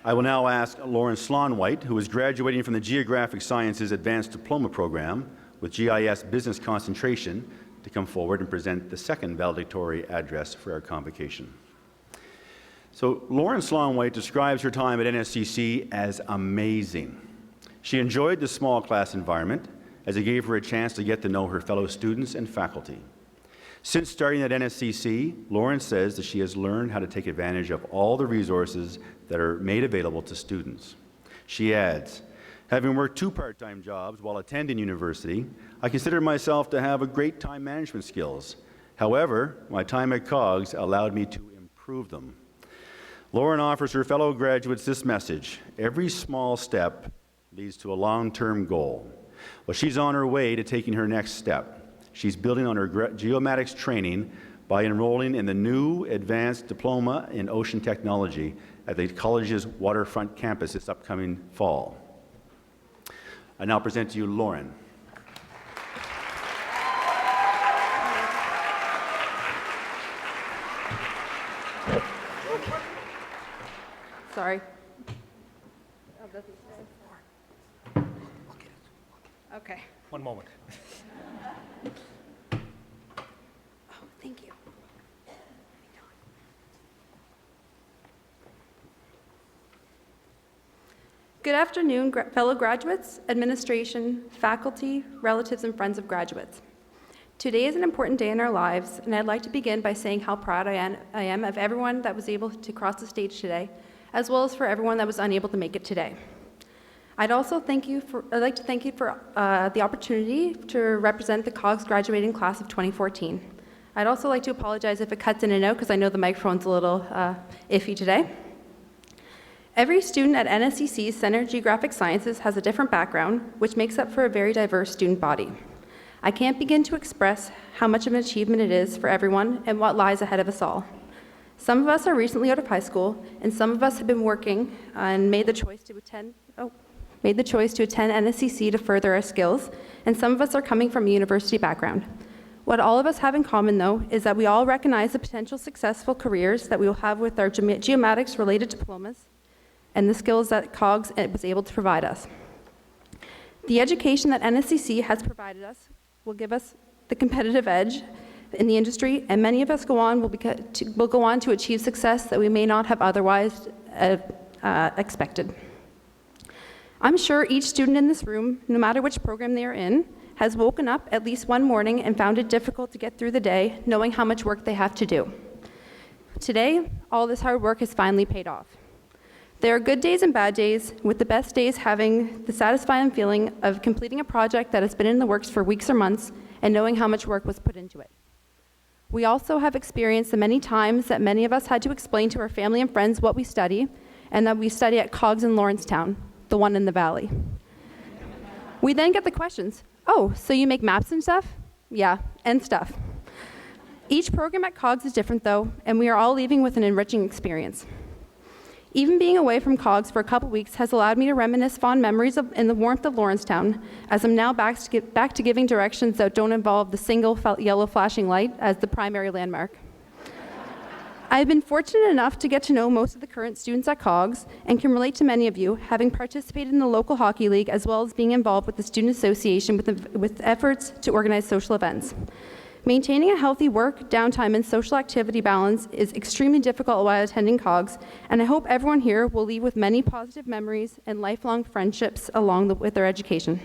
I will now ask Lauren Slonwhite, who is graduating from the Geographic Sciences Advanced Diploma Program with GIS Business Concentration, to come forward and present the second valedictory address for our convocation. So Lauren Slonwhite describes her time at NSCC as amazing. She enjoyed the small class environment as it gave her a chance to get to know her fellow students and faculty. Since starting at NSCC, Lauren says that she has learned how to take advantage of all the resources that are made available to students. She adds, having worked 2 part-time jobs while attending university, I consider myself to have a great time management skills. However, my time at COGS allowed me to improve them. Lauren offers her fellow graduates this message: every small step leads to a long-term goal. Well, she's on her way to taking her next step. She's building on her geomatics training by enrolling in the new Advanced Diploma in Ocean Technology at the college's waterfront campus this upcoming fall. I now present to you Lauren. Sorry. Okay. One moment. Oh, thank you. Good afternoon, fellow graduates, administration, faculty, relatives, and friends of graduates. Today is an important day in our lives, and I'd like to begin by saying how proud I am of everyone that was able to cross the stage today, as well as for everyone that was unable to make it today. I'd like to thank you for the opportunity to represent the COGS graduating class of 2014. I'd also like to apologize if it cuts in and out because I know the microphone's a little iffy today. Every student at NSCC's Center of Geographic Sciences has a different background, which makes up for a very diverse student body. I can't begin to express how much of an achievement it is for everyone and what lies ahead of us all. Some of us are recently out of high school, and some of us have been working and made the choice to attend NSCC to further our skills, and some of us are coming from a university background. What all of us have in common, though, is that we all recognize the potential successful careers that we will have with our geomatics-related diplomas and the skills that COGS was able to provide us. The education that NSCC has provided us will give us the competitive edge in the industry, and many of us will go on to achieve success that we may not have otherwise expected. I'm sure each student in this room, no matter which program they are in, has woken up at least one morning and found it difficult to get through the day, knowing how much work they have to do. Today, all this hard work has finally paid off. There are good days and bad days, with the best days having the satisfying feeling of completing a project that has been in the works for weeks or months and knowing how much work was put into it. We also have experienced the many times that many of us had to explain to our family and friends what we study, and that we study at COGS in Lawrencetown, the one in the valley. We then get the questions, oh, so you make maps and stuff? Yeah, and stuff. Each program at COGS is different though, and we are all leaving with an enriching experience. Even being away from COGS for a couple weeks has allowed me to reminisce fond memories in the warmth of Lawrencetown, as I'm now back to giving directions that don't involve the single yellow flashing light as the primary landmark. I've been fortunate enough to get to know most of the current students at COGS and can relate to many of you, having participated in the local hockey league as well as being involved with the student association with efforts to organize social events. Maintaining a healthy work, downtime, and social activity balance is extremely difficult while attending COGS, and I hope everyone here will leave with many positive memories and lifelong friendships with their education.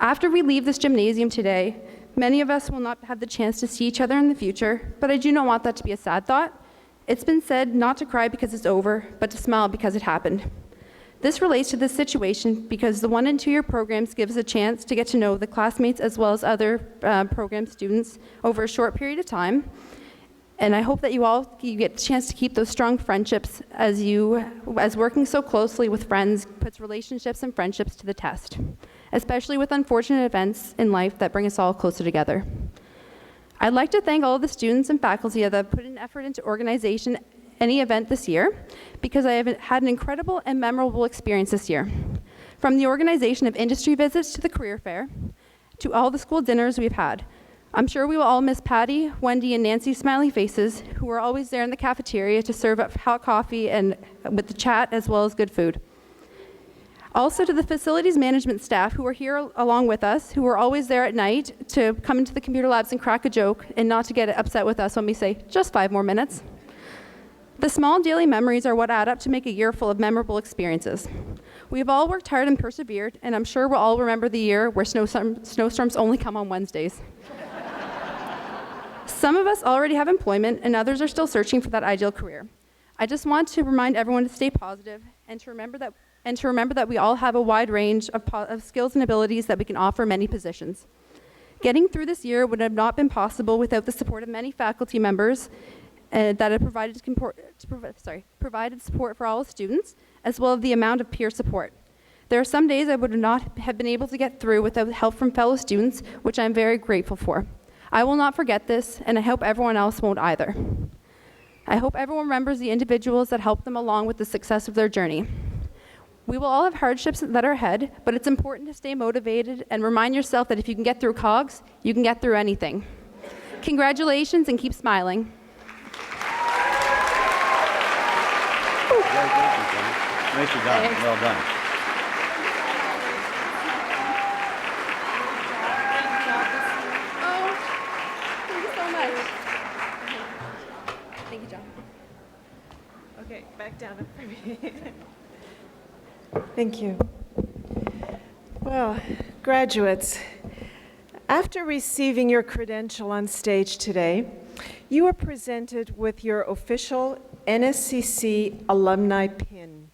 After we leave this gymnasium today, many of us will not have the chance to see each other in the future, but I do not want that to be a sad thought. It's been said not to cry because it's over, but to smile because it happened. This relates to this situation because the 1- and 2-year programs give us a chance to get to know the classmates as well as other program students over a short period of time. And I hope that you get a chance to keep those strong friendships as working so closely with friends puts relationships and friendships to the test, especially with unfortunate events in life that bring us all closer together. I'd like to thank all of the students and faculty that have put an effort into organization any event this year, because I have had an incredible and memorable experience this year. From the organization of industry visits to the career fair, to all the school dinners we've had. I'm sure we will all miss Patty, Wendy, and Nancy's smiley faces, who were always there in the cafeteria to serve up hot coffee and with the chat as well as good food. Also to the facilities management staff who are here along with us, who are always there at night to come into the computer labs and crack a joke and not to get upset with us when we say, just 5 more minutes. The small daily memories are what add up to make a year full of memorable experiences. We've all worked hard and persevered, and I'm sure we'll all remember the year where snowstorms only come on Wednesdays. Some of us already have employment, and others are still searching for that ideal career. I just want to remind everyone to stay positive and to remember that we all have a wide range of skills and abilities that we can offer many positions. Getting through this year would have not been possible without the support of many faculty members that have provided support for all students, as well as the amount of peer support. There are some days I would not have been able to get through without help from fellow students, which I'm very grateful for. I will not forget this, and I hope everyone else won't either. I hope everyone remembers the individuals that helped them along with the success of their journey. We will all have hardships that are ahead, but it's important to stay motivated and remind yourself that if you can get through COGS, you can get through anything. Congratulations, and keep smiling. Nicely done. Well done. Oh, thank you so much. Thank you, John. Okay, back down for me. Thank you. Well, graduates, after receiving your credential on stage today, you are presented with your official NSCC alumni pin.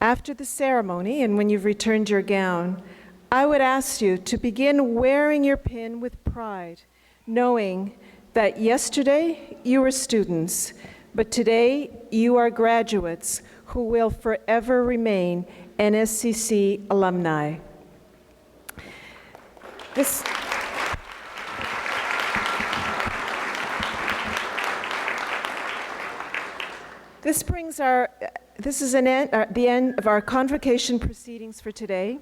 After the ceremony, and when you've returned your gown, I would ask you to begin wearing your pin with pride, knowing that yesterday you were students, but today you are graduates who will forever remain NSCC alumni. This is the end of our convocation proceedings for today.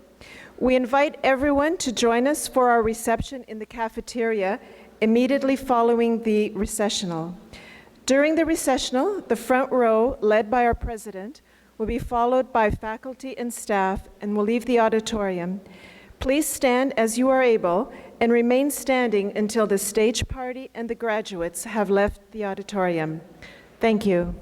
We invite everyone to join us for our reception in the cafeteria immediately following the recessional. During the recessional, the front row, led by our president, will be followed by faculty and staff and will leave the auditorium. Please stand as you are able and remain standing until the stage party and the graduates have left the auditorium. Thank you.